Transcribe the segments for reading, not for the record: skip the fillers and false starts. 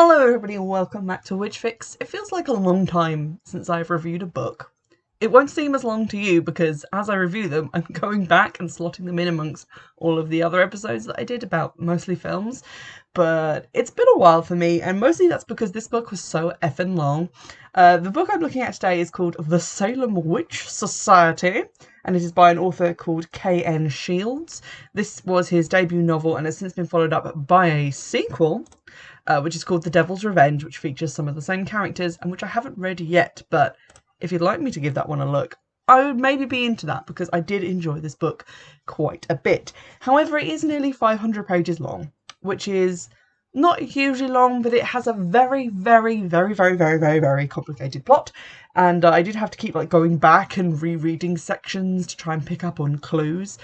Hello everybody and welcome back to Witchfix. It feels like a long time since I've reviewed a book. It won't seem as long to you because as I review them, I'm going back and slotting them in amongst all of the other episodes that I did about mostly films. But it's been a while for me, and mostly that's because this book was so effing long. The book I'm looking at today is called The Salem Witch Society, and it is by an author called K.N. Shields. This was his debut novel and has since been followed up by a sequel, which is called The Devil's Revenge, which features some of the same characters and which I haven't read yet, but if you'd like me to give that one a look, I would maybe be into that because I did enjoy this book quite a bit. However, it is nearly 500 pages long, which is not hugely long, but it has a very complicated plot, and I did have to keep going back and rereading sections to try and pick up on clues,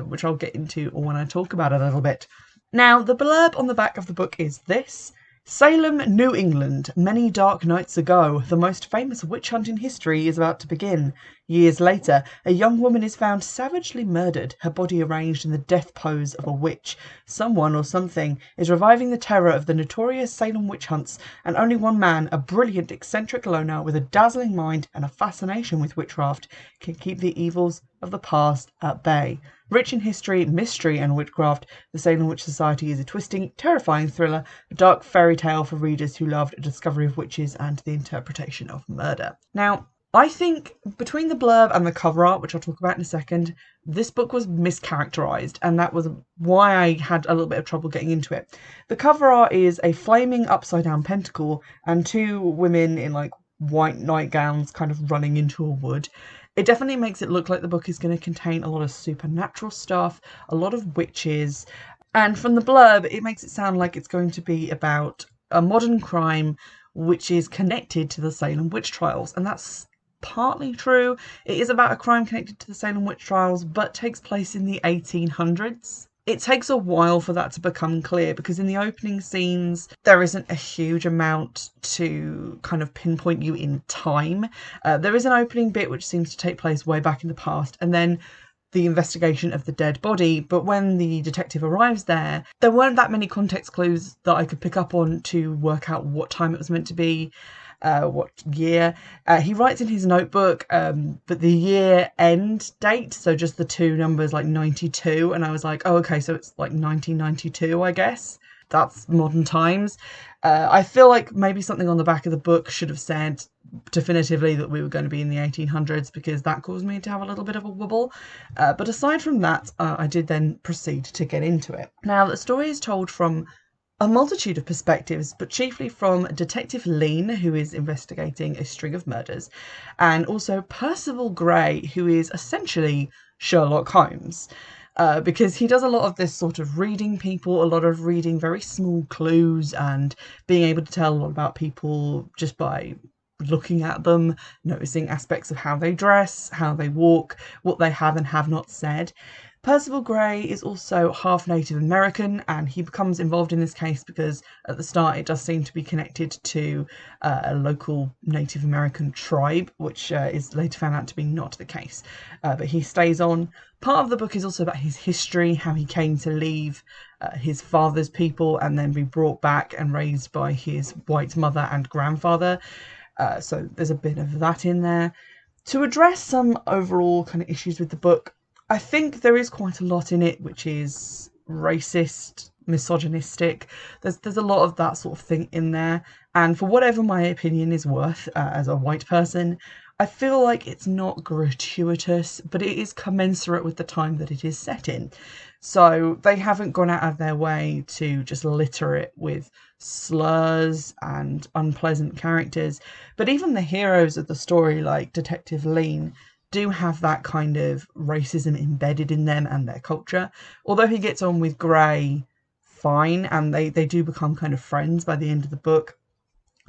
which I'll get into when I talk about it a little bit. Now, the blurb on the back of the book is this: Salem, New England. Many dark nights ago, the most famous witch hunt in history is about to begin. Years later, a young woman is found savagely murdered, her body arranged in the death pose of a witch. Someone or something is reviving the terror of the notorious Salem witch hunts, and only one man, a brilliant, eccentric loner with a dazzling mind and a fascination with witchcraft, can keep the evils of the past at bay. Rich in history, mystery, and witchcraft, The Salem Witch Society is a twisting, terrifying thriller, a dark fairy tale for readers who loved a discovery of witches and the interpretation of murder. Now, I think between the blurb and the cover art, which I'll talk about in a second, this book was mischaracterized, and that was why I had a little bit of trouble getting into it. The cover art is a flaming upside-down pentacle and two women in white nightgowns kind of running into a wood. It definitely makes it look like the book is going to contain a lot of supernatural stuff, a lot of witches, and from the blurb, it makes it sound like it's going to be about a modern crime which is connected to the Salem witch trials, and that's partly true. It is about a crime connected to the Salem witch trials, but takes place in the 1800s. It takes a while for that to become clear because in the opening scenes there isn't a huge amount to kind of pinpoint you in time. There is an opening bit which seems to take place way back in the past, and then the investigation of the dead body, but when the detective arrives there weren't that many context clues that I could pick up on to work out what time it was meant to be. What year. He writes in his notebook, but the year end date, so just the two numbers 92, and I was like, oh, okay, so it's 1992, I guess. That's modern times. I feel like maybe something on the back of the book should have said definitively that we were going to be in the 1800s, because that caused me to have a little bit of a wobble. But aside from that, I did then proceed to get into it. Now, the story is told from a multitude of perspectives, but chiefly from Detective Lean, who is investigating a string of murders, and also Percival Gray, who is essentially Sherlock Holmes, because he does a lot of this sort of reading people, a lot of reading very small clues and being able to tell a lot about people just by looking at them, noticing aspects of how they dress, how they walk, what they have and have not said. Percival Gray is also half Native American, and he becomes involved in this case because at the start it does seem to be connected to a local Native American tribe, which is later found out to be not the case. But he stays on. Part of the book is also about his history, how he came to leave his father's people and then be brought back and raised by his white mother and grandfather. So there's a bit of that in there. To address some overall kind of issues with the book, I think there is quite a lot in it which is racist, misogynistic. There's a lot of that sort of thing in there, and for whatever my opinion is worth as a white person, I feel like it's not gratuitous, but it is commensurate with the time that it is set in. So they haven't gone out of their way to just litter it with slurs and unpleasant characters. But even the heroes of the story, like Detective Lean, do have that kind of racism embedded in them and their culture. Although he gets on with Gray fine, and they do become kind of friends by the end of the book,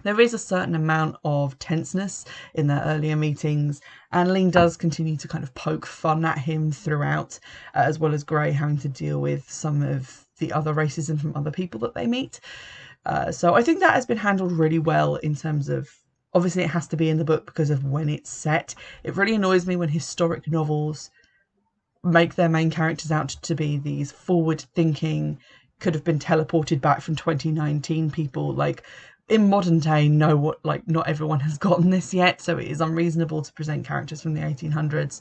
there is a certain amount of tenseness in their earlier meetings, and Lean does continue to kind of poke fun at him throughout, as well as Gray having to deal with some of the other racism from other people that they meet. So I think that has been handled really well in terms of, obviously it has to be in the book because of when it's set. It really annoys me when historic novels make their main characters out to be these forward-thinking, could have been teleported back from 2019 people. Like, in modern day, not everyone has gotten this yet, so it is unreasonable to present characters from the 1800s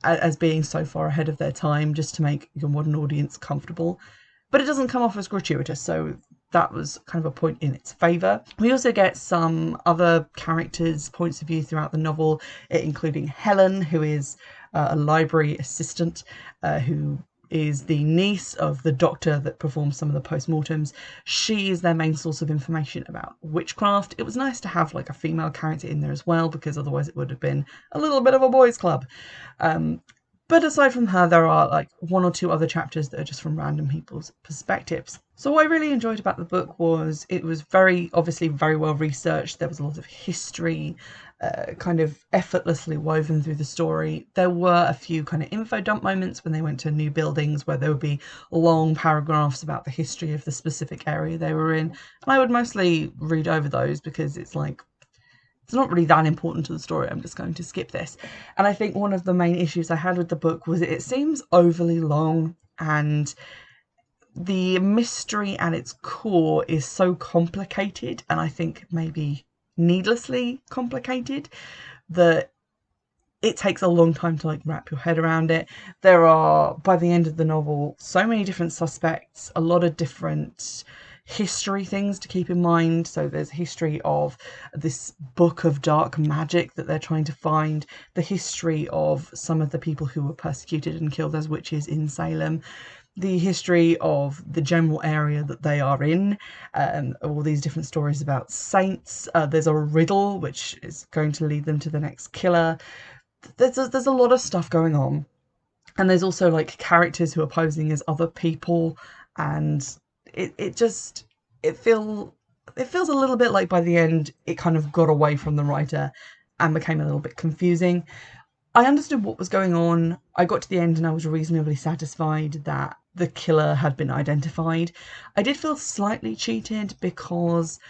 as being so far ahead of their time just to make your modern audience comfortable. But it doesn't come off as gratuitous, so that was kind of a point in its favour. We also get some other characters' points of view throughout the novel, including Helen, who is a library assistant who is the niece of the doctor that performs some of the post-mortems. She is their main source of information about witchcraft. It was nice to have like a female character in there as well, because otherwise it would have been a little bit of a boys' club. But aside from her, there are like one or two other chapters that are just from random people's perspectives. So what I really enjoyed about the book was it was obviously very well researched. There was a lot of history kind of effortlessly woven through the story. There were a few kind of info dump moments when they went to new buildings where there would be long paragraphs about the history of the specific area they were in. And I would mostly read over those because it's like, it's not really that important to the story. I'm just going to skip this. And I think one of the main issues I had with the book was it seems overly long, and the mystery at its core is so complicated, and I think maybe needlessly complicated, that it takes a long time to like wrap your head around it. There are, by the end of the novel, so many different suspects, a lot of different history things to keep in mind. So there's a history of this book of dark magic that they're trying to find, the history of some of the people who were persecuted and killed as witches in Salem, the history of the general area that they are in, all these different stories about saints. There's a riddle which is going to lead them to the next killer. There's a lot of stuff going on, and there's also like characters who are posing as other people, and it feels a little bit like by the end it kind of got away from the writer and became a little bit confusing. I understood what was going on. I got to the end and I was reasonably satisfied that the killer had been identified. I did feel slightly cheated because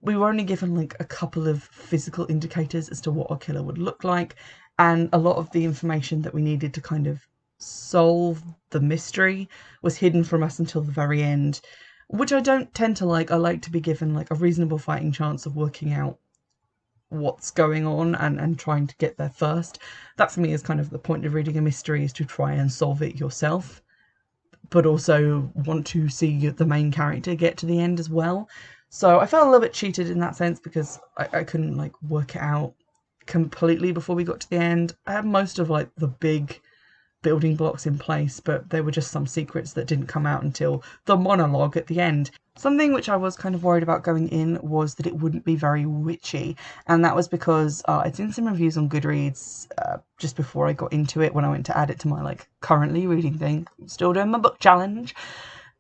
we were only given like a couple of physical indicators as to what a killer would look like, and a lot of the information that we needed to kind of solve the mystery was hidden from us until the very end, which I don't tend to like. I like to be given like a reasonable fighting chance of working out what's going on and trying to get there first. That for me is kind of the point of reading a mystery, is to try and solve it yourself, but also want to see the main character get to the end as well. So I felt a little bit cheated in that sense because I couldn't like work it out completely before we got to the end. I had most of like the big building blocks in place, but there were just some secrets that didn't come out until the monologue at the end. Something which I was kind of worried about going in was that it wouldn't be very witchy, and that was because I'd seen some reviews on Goodreads just before I got into it, when I went to add it to my like currently reading thing, still doing my book challenge.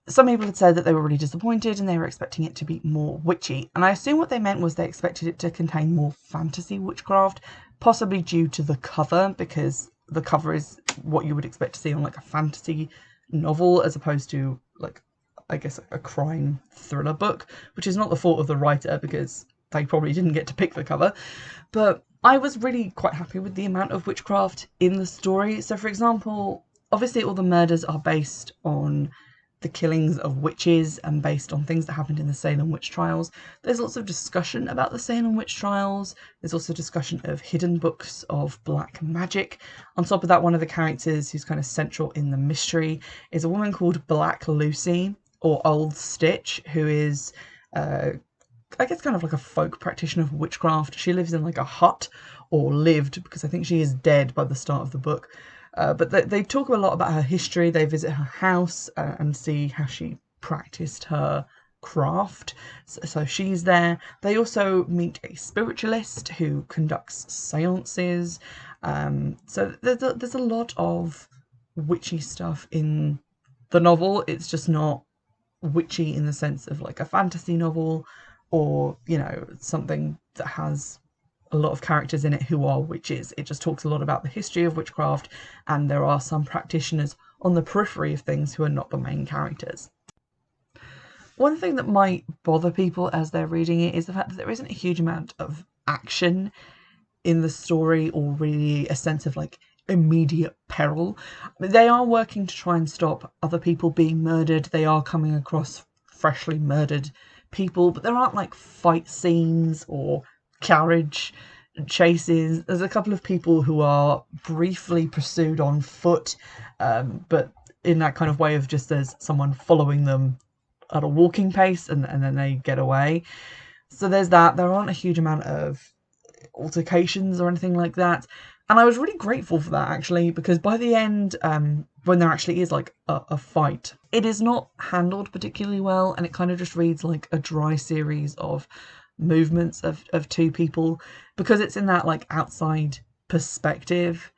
Some people had said that they were really disappointed and they were expecting it to be more witchy, and I assume what they meant was they expected it to contain more fantasy witchcraft, possibly due to the cover, because the cover is what you would expect to see on like a fantasy novel as opposed to like, I guess, a crime thriller book, which is not the fault of the writer because they probably didn't get to pick the cover. But I was really quite happy with the amount of witchcraft in the story. So for example, obviously all the murders are based on the killings of witches and based on things that happened in the Salem witch trials. There's lots of discussion about the Salem witch trials. There's also discussion of hidden books of black magic. On top of that, one of the characters who's kind of central in the mystery is a woman called Black Lucy, or Old Stitch, who is I guess kind of like a folk practitioner of witchcraft. She lives in like a hut, or lived, because I think she is dead by the start of the book. But they talk a lot about her history. They visit her house and see how she practiced her craft. So she's there. They also meet a spiritualist who conducts seances. So there's a lot of witchy stuff in the novel. It's just not witchy in the sense of like a fantasy novel, or, you know, something that has a lot of characters in it who are witches. It just talks a lot about the history of witchcraft, and there are some practitioners on the periphery of things who are not the main characters. One thing that might bother people as they're reading it is the fact that there isn't a huge amount of action in the story or really a sense of like immediate peril. They are working to try and stop other people being murdered. They are coming across freshly murdered people, but there aren't like fight scenes or carriage chases. There's a couple of people who are briefly pursued on foot, but in that kind of way of just there's someone following them at a walking pace and then they get away. So there's that. There aren't a huge amount of altercations or anything like that. And I was really grateful for that, actually, because by the end, when there actually is like a fight, it is not handled particularly well, and it kind of just reads like a dry series of movements of two people. Because it's in that like outside perspective,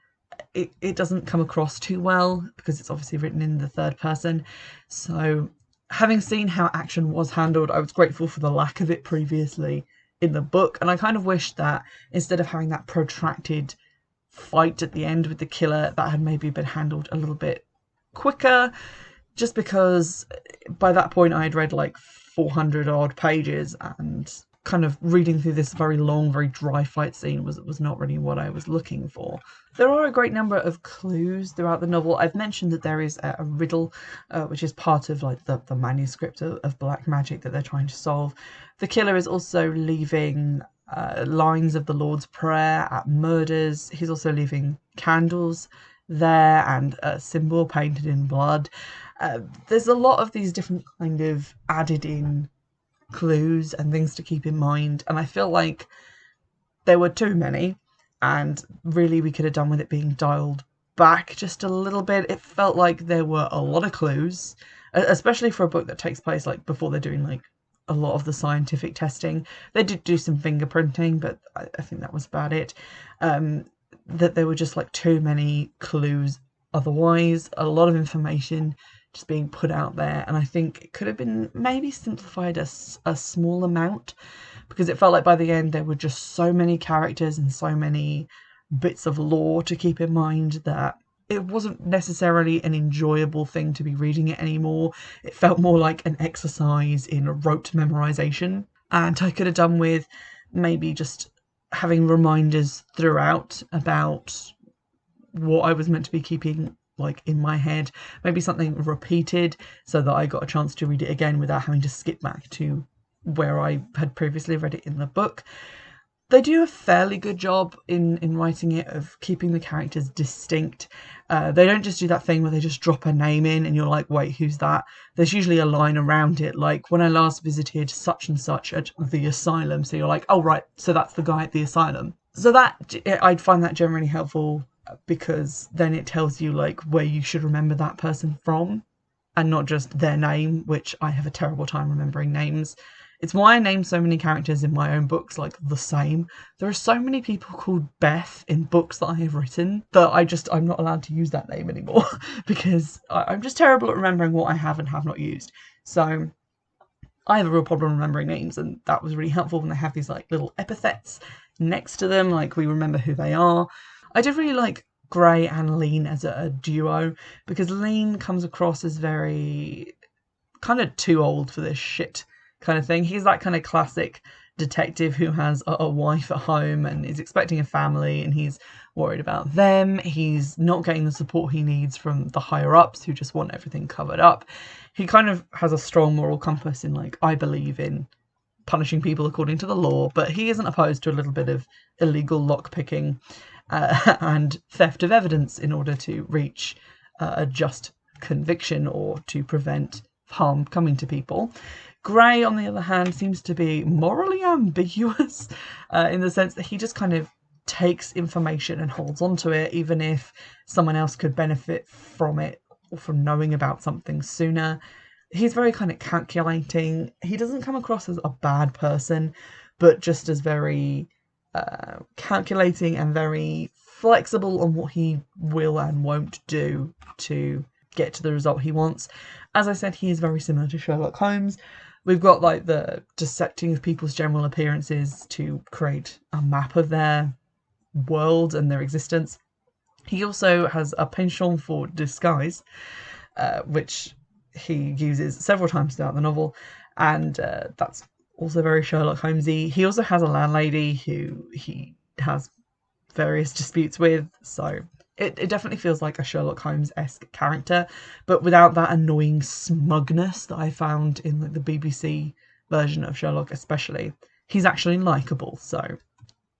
it doesn't come across too well because it's obviously written in the third person. So having seen how action was handled, I was grateful for the lack of it previously in the book, and I kind of wish that instead of having that protracted fight at the end with the killer, that had maybe been handled a little bit quicker, just because by that point I had read like 400 odd pages, and kind of reading through this very long, very dry fight scene was not really what I was looking for. There are a great number of clues throughout the novel. I've mentioned that there is a riddle, which is part of like the manuscript of black magic that they're trying to solve. The killer is also leaving lines of the Lord's Prayer at murders. He's also leaving candles there and a symbol painted in blood. There's a lot of these different kind of added in clues and things to keep in mind, and I feel like there were too many, and really we could have done with it being dialed back just a little bit. It felt like there were a lot of clues, especially for a book that takes place like before they're doing like a lot of the scientific testing. They did do some fingerprinting, but I think that was about it. That there were just like too many clues otherwise, a lot of information just being put out there, and I think it could have been maybe simplified a small amount, because it felt like by the end there were just so many characters and so many bits of lore to keep in mind that it wasn't necessarily an enjoyable thing to be reading it anymore. It felt more like an exercise in rote memorization, and I could have done with maybe just having reminders throughout about what I was meant to be keeping like in my head, maybe something repeated so that I got a chance to read it again without having to skip back to where I had previously read it in the book. They do a fairly good job in writing it of keeping the characters distinct. They don't just do that thing where they just drop a name in and you're like, wait, who's that? There's usually a line around it, like when I last visited such and such at the asylum. So you're like, oh right, so that's the guy at the asylum. So that, I'd find that generally helpful, because then it tells you like where you should remember that person from and not just their name, which I have a terrible time remembering names. It's why I name so many characters in my own books like the same. There are so many people called Beth in books that I have written that I'm not allowed to use that name anymore because I'm just terrible at remembering what I have and have not used. So I have a real problem remembering names, and that was really helpful when they have these like little epithets next to them, like we remember who they are. I did really like Gray and Lean as a duo, because Lean comes across as very kind of too old for this shit kind of thing. He's that kind of classic detective who has a wife at home and is expecting a family, and he's worried about them. He's not getting the support he needs from the higher ups who just want everything covered up. He kind of has a strong moral compass in like, I believe in punishing people according to the law, but he isn't opposed to a little bit of illegal lockpicking and theft of evidence in order to reach a just conviction or to prevent harm coming to people. Gray, on the other hand, seems to be morally ambiguous in the sense that he just kind of takes information and holds on to it, even if someone else could benefit from it or from knowing about something sooner. He's very kind of calculating. He doesn't come across as a bad person, but just as very calculating and very flexible on what he will and won't do to get to the result he wants. As I said, he is very similar to Sherlock Holmes. We've got like the dissecting of people's general appearances to create a map of their world and their existence. He also has a penchant for disguise, which he uses several times throughout the novel, and that's also very Sherlock Holmesy. He also has a landlady who he has various disputes with. So it definitely feels like a Sherlock Holmes-esque character, but without that annoying smugness that I found in like the BBC version of Sherlock especially. He's actually likeable, so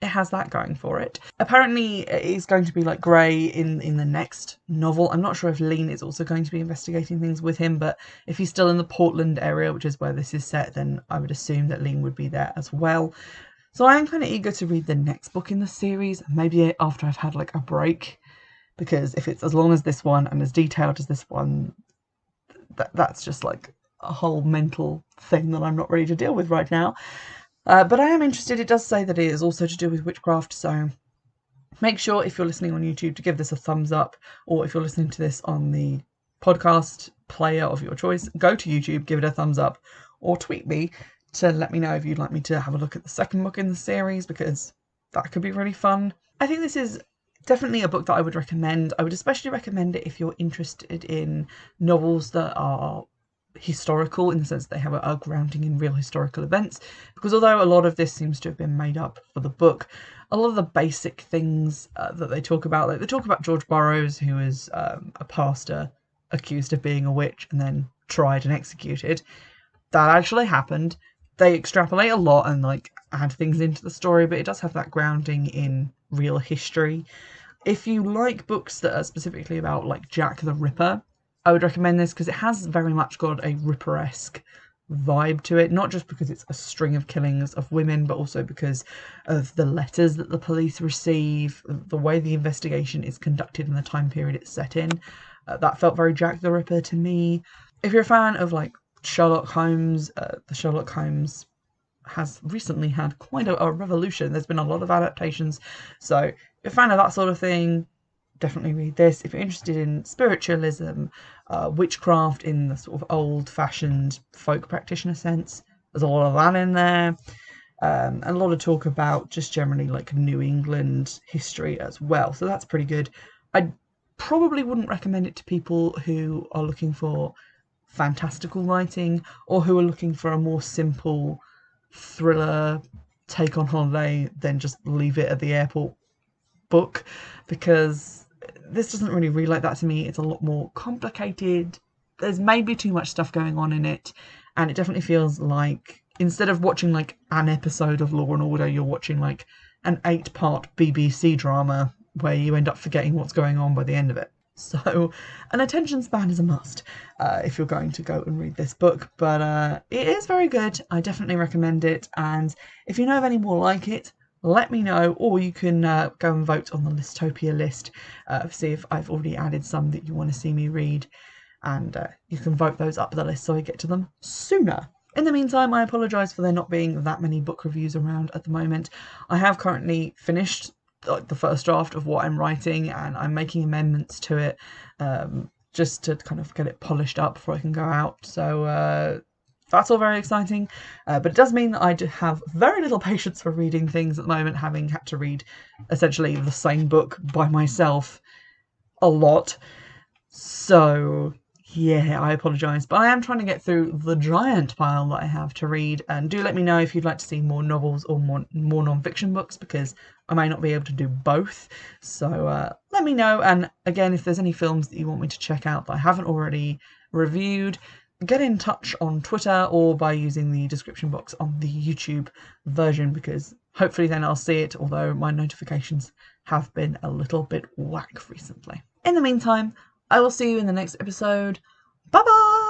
it has that going for it. Apparently it's going to be like Grey in the next novel. I'm not sure if Lean is also going to be investigating things with him, but if he's still in the Portland area, which is where this is set, then I would assume that Lean would be there as well. So I am kind of eager to read the next book in the series, maybe after I've had like a break, because if it's as long as this one and as detailed as this one, that's just like a whole mental thing that I'm not ready to deal with right now. But I am interested. It does say that it is also to do with witchcraft, so make sure if you're listening on YouTube to give this a thumbs up, or if you're listening to this on the podcast player of your choice, go to YouTube, give it a thumbs up, or tweet me to let me know if you'd like me to have a look at the second book in the series, because that could be really fun. I think this is definitely a book that I would recommend. I would especially recommend it if you're interested in novels that are historical, in the sense that they have a grounding in real historical events, because although a lot of this seems to have been made up for the book, a lot of the basic things that they talk about, like they talk about George Burroughs, who was a pastor accused of being a witch and then tried and executed. That actually happened. They extrapolate a lot and like add things into the story, but it does have that grounding in real history. If you like books that are specifically about like Jack the Ripper, I would recommend this because it has very much got a Ripper-esque vibe to it, not just because it's a string of killings of women, but also because of the letters that the police receive, the way the investigation is conducted in the time period it's set in. That felt very Jack the Ripper to me. If you're a fan of like Sherlock Holmes, the Sherlock Holmes has recently had quite a revolution. There's been a lot of adaptations, so if you're a fan of that sort of thing, definitely read this. If you're interested in spiritualism, witchcraft in the sort of old-fashioned folk practitioner sense, there's a lot of that in there. And a lot of talk about just generally like New England history as well. So that's pretty good. I probably wouldn't recommend it to people who are looking for fantastical writing, or who are looking for a more simple thriller take on holiday than just leave it at the airport book, because this doesn't really read like that to me. It's a lot more complicated. There's maybe too much stuff going on in it, and it definitely feels like instead of watching like an episode of Law and Order, you're watching like an 8-part BBC drama where you end up forgetting what's going on by the end of it. So an attention span is a must if you're going to go and read this book, but it is very good. I definitely recommend it, and if you know of any more like it, let me know, or you can go and vote on the Listopia list, see if I've already added some that you want to see me read, and you can vote those up the list so I get to them sooner. In the meantime, I apologise for there not being that many book reviews around at the moment. I have currently finished the first draft of what I'm writing, and I'm making amendments to it just to kind of get it polished up before I can go out. So that's all very exciting, but it does mean that I have very little patience for reading things at the moment, having had to read essentially the same book by myself a lot. So yeah, I apologise, but I am trying to get through the giant pile that I have to read, and do let me know if you'd like to see more novels or more non-fiction books, because I may not be able to do both. So let me know, and again, if there's any films that you want me to check out that I haven't already reviewed, get in touch on Twitter or by using the description box on the YouTube version, because hopefully then I'll see it, although my notifications have been a little bit whack recently. In the meantime, I will see you in the next episode. Bye bye!